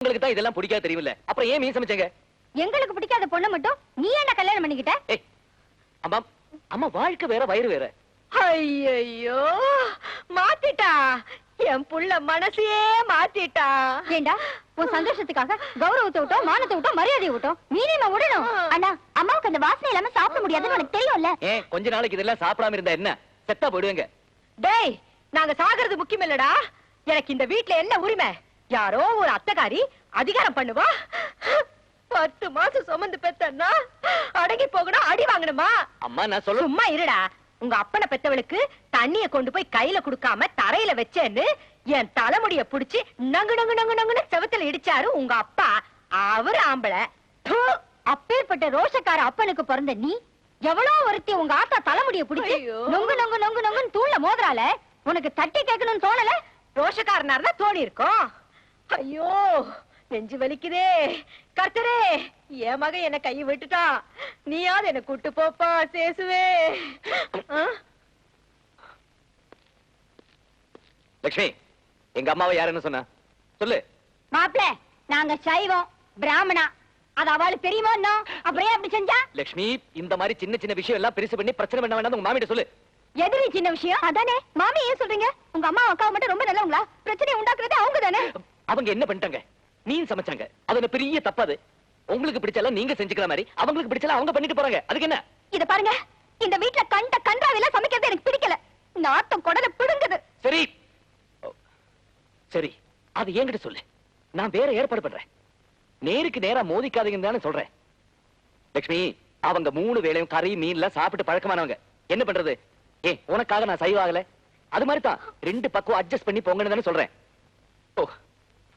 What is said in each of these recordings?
உங்களுக்கு தான் இதெல்லாம் பிடிக்காது தெரியுமில்ல, அப்புறம் ஏன் மீன் சமைச்சீங்க? எங்களுக்கு பிடிக்காத பொண்ணு மட்டும் நீ என்ன கல்யாணம் பண்ணிக்கிட்ட? அம்மா அம்மா, வாழ்க்கை வேற வயிறு வேற. ஐயோ, மாத்திட்டா என் புள்ள மனசையே மாத்திட்டா. ஏண்டா உன் சந்தோஷத்துக்காக கௌரவத்தை விட்டோம், மானத்தை விட்டோம், மரியாதையை விட்டோம், மீறின விடணும். அண்ணா, அம்மாவுக்கு அந்த வாசனை இல்லாம சாப்பிட முடியாதுன்னு உனக்கு தெரியும்ல. ஏன் கொஞ்ச நாளைக்கு இதெல்லாம் சாப்பிடாம இருந்தா என்ன? செத்தா போயிடுவேங்க. டேய், நாங்க சாகிறது முக்கியம் இல்லடா. எனக்கு இந்த வீட்ல என்ன உரிமை? யாரோ ஒரு அத்தகாரி அதிகாரம் பண்ணுவா. 10 மாசம் சுமந்து பெத்தன்னா அடங்கி போகணும், அடி வாங்கணுமா? அம்மா நான் சொல்ல. சும்மா இருடா. உங்க அப்பனை பெத்தவளுக்கு தண்ணிய கொண்டு போய் கையில குடுக்காம தரையில வச்சேன்னு என் தலைமுடிய புடிச்சு நங்கு நங்கு நங்கு நங்குன்னு செவத்துல இடிச்சாரு உங்க அப்பா. அவரு ஆம்பளை. அப்பேற்பட்ட ரோஷக்கார அப்பனுக்கு பிறந்த நீ எவ்வளவு ஒருத்தி உங்க ஆத்தா தலைமுடிய புடிச்சு நொங்கு நொங்கு நொங்கு நொங்குன்னு தூள்ல மோதுறால. உனக்கு தட்டி கேட்கணும்னு தோணல? ரோஷக்காரனா இருந்தா தோணி இருக்கும். ஐயோ, நெஞ்சு வலிக்குதே. கர்த்தரே, என் மகன் என்ன கை விட்டுட்டா, நீயாவது என்ன கூட்டு போப்பா சேசுவே. லட்சுமி, எங்க அம்மாவை யாருன்னு சொன்னா சொல்லு. மாப்பிள, நாங்க சைவம் பிராமணா. அது அவளுக்கு தெரியுமோ? அப்புறம் ஏன் அப்படி செஞ்சா? லட்சுமி, இந்த மாதிரி சின்ன சின்ன விஷயம் எல்லாம் பெருசு பண்ணி பிரச்சனை பண்ண வேண்டாம். உங்க மாமிட்ட சொல்லு. எதிரி சின்ன விஷயம் அதானே? மாமி ஏன் சொல்றீங்க? உங்க அம்மா அக்காவை மட்டும் ரொம்ப நல்லவங்களா? பிரச்சனை உண்டாக்குறது அவங்க தானே. அவங்க என்ன பண்ணிட்டாங்க? மீன் சமைச்சாங்க. அது பெரிய தப்பாது. உங்களுக்கு பிடிச்சாலும் நீங்க செஞ்சுக்கிற மாதிரி அவங்களுக்கு பிடிச்சாலும் அவங்க பண்ணிட்டு போறாங்க. அதுக்கு என்ன? இத பாருங்க, இந்த வீட்ல கண்ட கன்றாவில சமைக்கிறது எனக்கு பிடிக்கல. நாத்தம் குடல பிடுங்குது. சரி சரி, அது என்கிட்ட சொல்லு. நான் வேற ஏற்பாடு பண்றேன். நேருக்கு நேரா மோதிக்காதீங்கன்னு தானே சொல்றேன். லட்சுமி, அவங்க 3 வேளையும் கறி மீன்ல சாப்பிட்டு பழக்கமானவங்க. என்ன பண்றது? உனக்காக நான் சைவாகல. அது மாதிரி தான் 2 பக்கம் அட்ஜஸ்ட் பண்ணி போங்கன்னு தானே சொல்றேன். ஓ,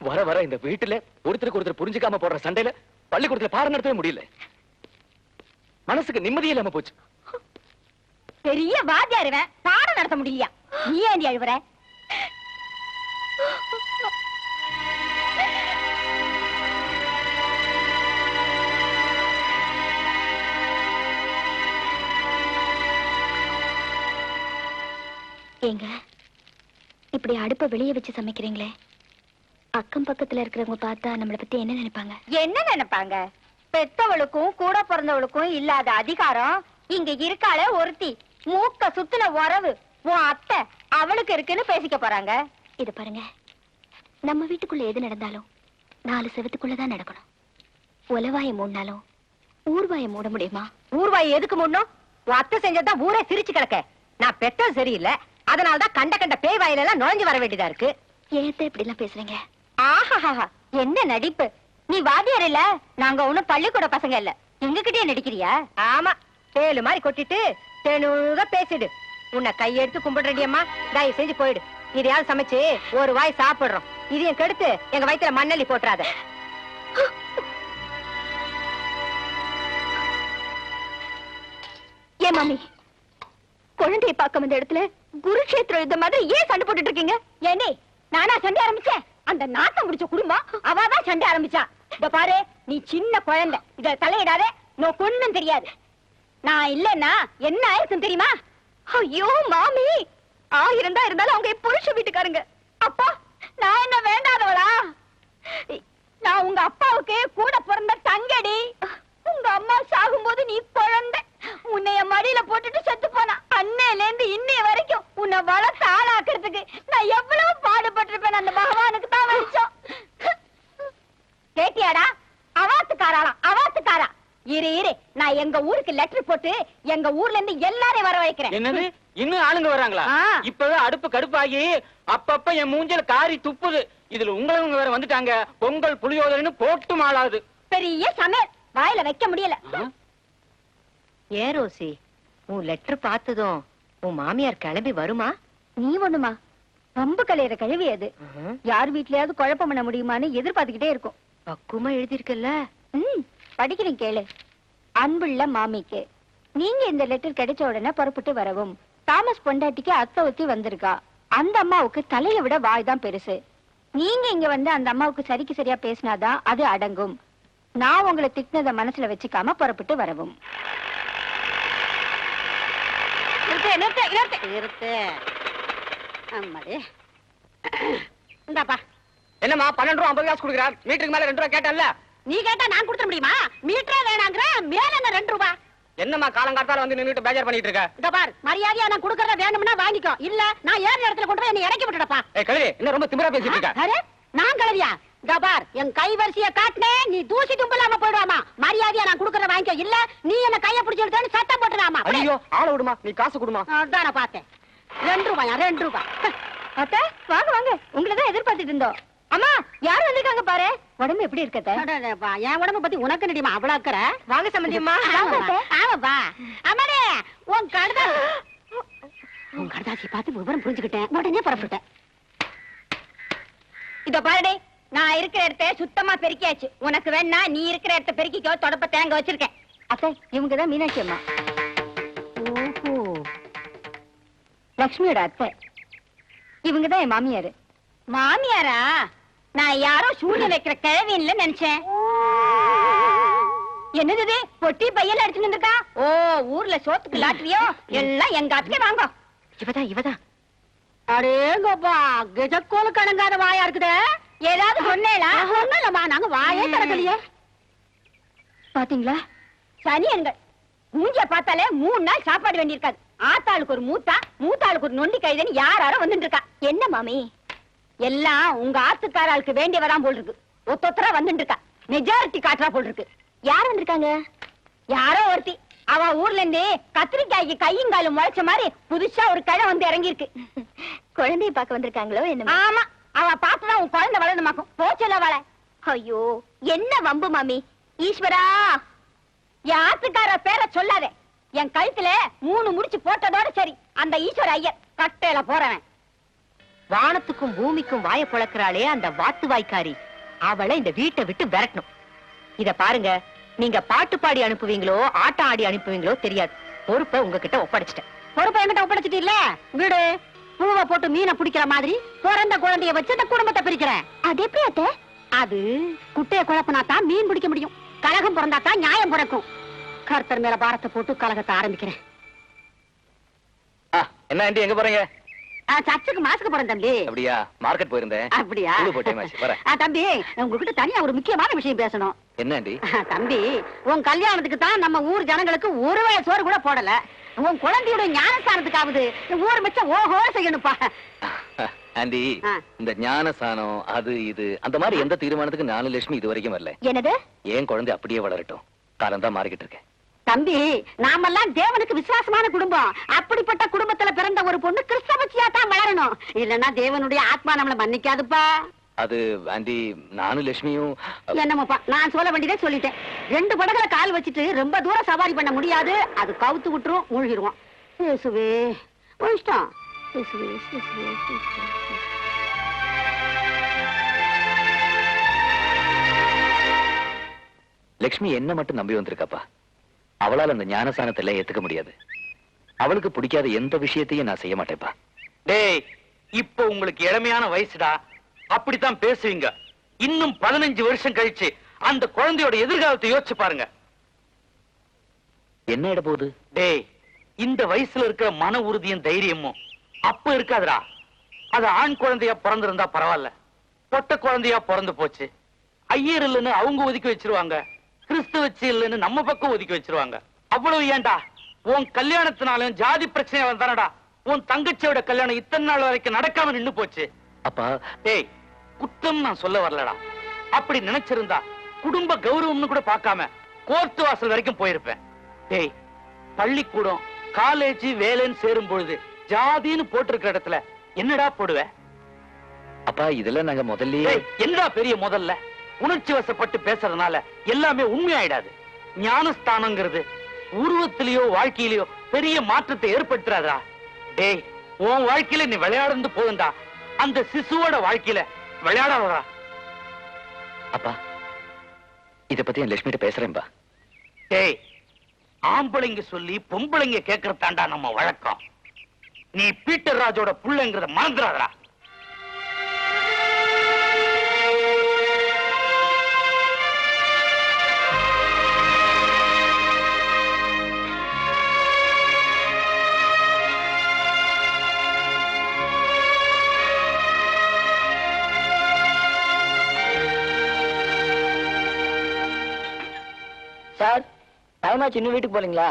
வர வர இந்த வீட்டுல ஒருத்தருக்கு ஒருத்தர் புரிஞ்சுக்காம போடுற சண்டையில பள்ளிக்கூடத்துல பாடம் நடத்தவே முடியல. மனசுக்கு நிம்மதியே இல்லாம போச்சு. பெரிய வாத்தியாருவன் பாடம் நடத்த முடியலையா? நீ ஏன் அழுவுற? ஏங்க, இப்படி அடுப்ப வெளியே வச்சு சமைக்கிறீங்களே, அக்கம் பக்கத்துல இருக்கிறவங்க பார்த்தா நம்மளை பத்தி என்ன நினைப்பாங்க? என்ன நினைப்பாங்க? பெத்தவளுக்கும் கூட பிறந்தவளுக்கும் இல்லாத அதிகாரம் இங்க இருக்காள ஒருத்தி, மூக்க சுத்தின உறவு உன் அத்தை, அவளுக்கு இருக்குன்னு பேசிக்க போறாங்க. இது பாருங்க, நம்ம வீட்டுக்குள்ள எது நடந்தாலும் 4 செவத்துக்குள்ளதான் நடக்கணும். உலவாய மூடினாலும் ஊர்வாய மூட முடியுமா? ஊர்வாய் எதுக்கு மூடணும்? உன் அத்தை செஞ்சதான் ஊரே சிரிச்சு கிடக்க. நான் பெத்தது சரியில்லை, அதனாலதான் கண்ட கண்ட பேய் வாயில எல்லாம் நுழைஞ்சு வர வேண்டியதா இருக்கு. ஏத்த இப்படி எல்லாம் பேசுறீங்க? ஆஹா, என்ன நடிப்பு! நீ வாத்தியார் இல்ல, நாங்க ஒண்ணும் பள்ளிக்கூட பசங்க இல்ல. எங்ககிட்டயே நடிக்கிறியா? ஆமா, தேலு மாதிரி கொட்டிட்டு தெனுக பேசிடு. உன்னை கையெடுத்து கும்பிடுறடியம்மா, தயவு செஞ்சு போயிடு. இதையாவது சமைச்சு ஒரு வாய் சாப்பிடுறோம். இதையும் கெடுத்து எங்க வயித்துல மண்ணள்ளி போட்டுறாத. ஏ மாமி, குழந்தைய பார்க்க வந்த இடத்துல குருக்ஷேத்திரம் இந்த மாதிரி ஏன் சண்டை போட்டுட்டு இருக்கீங்க? ஏண்டி, நானா சண்டை ஆரம்பிச்சேன்? அந்த நாத்தம் முடிச்ச குடும்பம் அவதான் சண்டை ஆரம்பிச்சா. இத பாரு, நீ சின்ன குழந்தை, இத தலையிடாதே. நோக்கு ஒண்ணும் தெரியாது. நான் இல்லன்னா என்ன ஆயிருக்கும் தெரியுமா? ஐயோ மாமி, ஆயிரம் தான் இருந்தாலும் அவங்க புருஷ வீட்டுக்காரங்க. அப்பா, நான் என்ன வேண்டாதவளா? நான் உங்க அப்பாவுக்கு கூட பிறந்த தங்கடி. உங்க அம்மா சாகும்போது நீ குழந்தை. உன்னைய மடியில போட்டுட்டு செத்து போனா. அன்னையில இருந்து இன்னைய வரைக்கும் உன்னை வளர்த்து ஆளாக்குறதுக்கு நான் எவ்வளவு பாடுபட்டிருப்பேன். அந்த பகவானுக்கு தான் வெளிச்சம். கேட்டியாடா? அவாத்துக்காராளாம், அவாத்துக்காரா. இரு, நான் எங்க ஊருக்கு லெட்டர் போட்டு எங்க ஊர்ல இருந்து எல்லாரையும் வர வைக்கிறேன். என்னது, இன்னும் ஆளுங்க வராங்களா? இப்பவே அடுப்பு கடுப்பாகி அப்பப்ப என் மூஞ்சல காரி துப்புது. இதுல உங்களவங்க வேற வந்துட்டாங்க. பொங்கல் புளியோதரைன்னு போட்டு மாளாது. பெரிய சமையல் வாயில வைக்க முடியல. ஏ ரோசி, உன் லெட்டர் பார்த்ததும் உன் மாமியார் கிளம்பி வருமா? நீ ஒண்ணுமா, ரொம்ப கலையிற கழுவி அது. யார் வீட்லயாவது குழப்பம் பண்ண முடியுமான்னு எதிர்பார்த்துக்கிட்டே இருக்கும். பக்குவமா எழுதிருக்கல. படிக்கிறேன் கேளு. அன்புள்ள மாமிக்கு, நீங்க இந்த லெட்டர் கிடைச்ச உடனே புறப்பட்டு வரவும். தாமஸ் பொண்டாட்டிக்கு அத்தை ஒத்தி வந்திருக்கா. அந்த அம்மாவுக்கு தலையை விட வாய் தான் பெருசு. நீங்க இங்க வந்து அந்த அம்மாவுக்கு சரிக்கு சரியா பேசினாதான் அது அடங்கும். நான் உங்களை திட்டினத மனசுல வச்சுக்காம புறப்பட்டு வரவும். இந்தாப்பா, என்னம்மா 12 ரூபா 50 காசு கொடுக்குறார், மீட்டருக்கு மேல 2 ரூபா கேட்டல்ல? நீ கேட்டா நான் கொடுக்க முடியுமா? மீட்டரே வேணாங்கற, மேல என்ன 2 ரூபாய்? என்னம்மா காலங்காத்தால வந்து நின்னுட்டு பேஜார் பண்ணிட்டு இருக்க? இத பார், மரியாதையா நான் கொடுக்கறத வேணும்னா வாங்கிக்கோ, இல்ல நான் ஏற இடத்துல கொண்டு போய் என்ன இறக்கி விட்டுடப்பா. ஏய் கழுவி, என்ன ரொம்ப திமிரா பேசிட்டு இருக்க? அரே, நான் கலவியா? இத பார், என் கைவரிசைய காட்டுனே நீ தூசி தும்பலாம போய்டுவாமா. மரியாதையா நான் கொடுக்கறத வாங்கிக்கோ, இல்ல நீ என்ன கைய பிடிச்சு இழுத்தேன்னு சத்தம் போட்டுறாமா. ஐயோ, ஆள விடுமா, நீ காசு கொடுமா. அதான் நான் பார்த்தேன். 2 ரூபாயா? 2 ரூபாய். அத்தை வாங்க வாங்க, உங்களை தான் எதிர்பார்த்துட்டு இருந்தோம். அம்மா யார் வந்திருக்காங்க பாரு. உடம்பு எப்படி இருக்கத்த? அடடப்பா, என் உடம்ப பத்தி உனக்கு நடிமா அவ்வளவு அக்கறை? வாங்க சம்பந்தியம்மா. ஆமாப்பா. அம்மாடே, உன் கடுதாசி பார்த்து விவரம் புரிஞ்சுக்கிட்டேன், உடனே புறப்பட்டேன். இத பாருடே, நான் இருக்கிற இடத்த சுத்தமா பெருக்கியாச்சு. உனக்கு வேணா நீ இருக்கிற இடத்த பெருக்கிக்கோ, தொடப்ப தேங்க வச்சிருக்கேன். அத்தை இவங்க தான் மீனாட்சி அம்மா. ஓஹோ, லக்ஷ்மியோட அத்தை. இவங்க தான் என் மாமியாரு. மாமியாரா? நான் யாரோ சூழ்நிலை வைக்கிற கிழவின்ல நினைச்சேன். என்னது இது? பொட்டி பையல அடிச்சுட்டு இருக்கா? ஓ, ஊர்ல சோத்துக்கு லாட்டரியோ? எல்லாம் எங்க அத்தைக்கே வாங்க. இவதான். அடேங்கப்பா, கெஜக்கோல கணங்காத வாயா இருக்குதே. ஏதாவது சொன்னேளா? ஒண்ணுலமா, நாங்க வாயே திறக்கலையே. பாத்தீங்களா? சனியன்கள் மூஞ்சிய பார்த்தாலே 3 நாள் சாப்பாடு வேண்டியிருக்காது. ஆத்தாளுக்கு ஒரு மூத்தாளுக்கு ஒரு நொண்டி கைதன்னு யாராரோ வந்துட்டு இருக்கா. என்ன மாமி? எல்லாம் உங்க ஆத்துக்காராளுக்கு வேண்டிய வராம போல் இருக்கு. ஒத்தொத்தரா வந்துட்டு இருக்கா. மெஜாரிட்டி காட்டுறா போல் இருக்கு. யார் வந்திருக்காங்க? யாரோ ஒருத்தி. அவ ஊர்ல இருந்து கத்திரிக்காய்க்கு கையும் காலும் முளைச்ச மாதிரி புதுசா ஒரு கிழ வந்து இறங்கி இருக்கு. குழந்தைய பார்க்க வந்திருக்காங்களோ என்ன? ஆமா, அவ பார்த்துதான் உன் குழந்தை வளர்ந்துமாக்கும். போச்சல வள. ஐயோ, என்ன வம்பு மாமி. ஈஸ்வரா, என் ஆத்துக்கார பேரை சொல்லாதே. என் கழுத்துல 3 முடிச்சு போட்டதோட சரி. அந்த ஈஸ்வர ஐயர் கட்டையில போறவன். வானத்துக்கும் பூமிக்கும் வாய பொளக்குறாளே அந்த வாத்து வாய்க்காரி, அவளை இந்த வீட்டை விட்டு விரட்டணும். இத பாருங்க, நீங்க பாட்டு பாடி அனுப்புவீங்களோ ஆட்டம் ஆடி அனுப்புவீங்களோ தெரியாது. பொறுப்பை உங்ககிட்ட ஒப்படைச்சிட்டேன். பொறுப்பை என்கிட்ட ஒப்படைச்சிட்டு இல்ல வீடு பூவை போட்டு மீனை பிடிக்கிற மாதிரி பிறந்த குழந்தைய வச்சு இந்த குடும்பத்தை பிரிக்கிறேன். அது எப்படி அத்தை? அது குட்டைய குழப்பினா தான் மீன் பிடிக்க முடியும். கலகம் பிறந்தா தான் நியாயம் பிறக்கும். கர்த்தர் மேல பாரத்தை போட்டு கலகத்தை ஆரம்பிக்கிறேன். என்ன ஆண்டி, எங்க போறீங்க? சர்ச்சுக்கு மாசுக்கு போறேன் தம்பி. அப்படியா? மார்க்கெட் போயிருந்தேன். அப்படியா? வரேன். தம்பி, உங்ககிட்ட தனியா ஒரு முக்கியமான விஷயம் பேசணும். என்ன ஆண்டி? தம்பி, உன் கல்யாணத்துக்கு தான் நம்ம ஊர் ஜனங்களுக்கு ஒரு வேளை சோறு கூட போடல. உன் குழந்தையோட ஞானஸ்தானத்துக்காவது ஊர் மிச்சம் ஓஹோ செய்யணுப்பா. ஆண்டி, இந்த ஞானசானம் அது இது அந்த மாதிரி எந்த தீர்மானத்துக்கு நானும் லட்சுமி இது வரைக்கும் வரல. என்னது? ஏன் குழந்தை அப்படியே வளரட்டும், காலம் தான் மாறிக்கிட்டு இருக்கேன். தம்பி, நாமெல்லாம் தேவனுக்கு விசுவாசமான குடும்பம். அப்படிப்பட்ட குடும்பத்துல பிறந்த ஒரு பொண்ணு கிறிஸ்தவச்சியா தான் வளரணும். இல்லன்னா தேவனுடைய ஆத்மா நம்மள மன்னிக்காதுப்பா. அது ஆண்டி, நானும் லட்சுமியும் என்னமாப்பா, நான் சொல்ல வேண்டியதே சொல்லிட்டேன். 2 படகுல கால் வச்சுட்டு ரொம்ப தூரம் சவாரி பண்ண முடியாது. அது கவுத்து விட்டுரும், மூழ்கிடுவோம். இயேசுவே, இஷ்டம். இயேசுவே, இயேசுவே, இயேசுவே. லட்சுமி என்ன மட்டும் நம்பி வந்திருக்காப்பா. அவளால் அந்த ஞானசானத்தை எல்லாம் ஏத்துக்க முடியாது. அவளுக்கு பிடிக்காத எந்த விஷயத்தையும் நான் செய்ய மாட்டேப்பா. டேய், இப்போ உங்களுக்கு இளமையான வயசுடா, அப்படித்தான் பேசுவீங்க. இன்னும் 15 வருஷம் கழிச்சு அந்த குழந்தையோட எதிர்காலத்தை யோசிச்சு பாருங்க. என்ன இட போகுது? டேய், இந்த வயசுல இருக்கிற மன உறுதியும் தைரியமும் அப்ப இருக்காதுடா. அது ஆண் குழந்தையா பிறந்திருந்தா பரவாயில்ல, பொட்ட குழந்தையா பிறந்து போச்சு. ஐயர் இல்லைன்னு அவங்க ஒதுக்கி வச்சிருவாங்க, கிறிஸ்துவச்சு இல்லைன்னு நம்ம பக்கம் ஒதுக்கி வச்சிருவாங்க. அவ்வளவு ஏன்டா, உன் கல்யாணத்தினாலும் ஜாதி பிரச்சனை வந்தானடா உன் தங்கச்சியோட கல்யாணம் இத்தனை நாள் வரைக்கும் நடக்காம நின்னு போச்சு. அப்பா, டேய், குத்தம் நான் சொல்ல வரலடா. அப்படி நினைச்சிருந்தா குடும்ப கௌரவம்னு கூட பார்க்காம கோர்ட் வாசல் வரைக்கும் போயிருப்பேன். டேய், பள்ளிக்கூடம் காலேஜ் வேலைன்னு சேரும் பொழுது ஜாதின்னு போட்டிருக்கிற இடத்துல என்னடா போடுவ? அப்பா, இதெல்லாம் நாங்க முதல்லயே என்னடா பெரிய முதல்ல உணர்ச்சி வசப்பட்டு பேசுறதுனால எல்லாமே உண்மையாயிடாது. ஞானஸ்தானங்கிறது உருவத்திலேயோ வாழ்க்கையிலயோ பெரிய மாற்றத்தை ஏற்படுத்துறாதா. டேய், உன் வாழ்க்கையில நீ விளையாடுந்து போகுண்டா, அந்த சிசுவோட வாழ்க்கையில விளையாடாதா. அப்பா, இத பத்தி என் லட்சுமிட்ட பேசுறேன்பா. டேய், ஆம்பளைங்க சொல்லி பொம்பளைங்க கேட்கறதாண்டா நம்ம வழக்கம். நீ பீட்டர் ராஜோட புள்ளைங்கிறத மறந்துடாதடா. சார் டைம் ஆச்சு, இன்னும் வீட்டுக்கு போறீங்களா?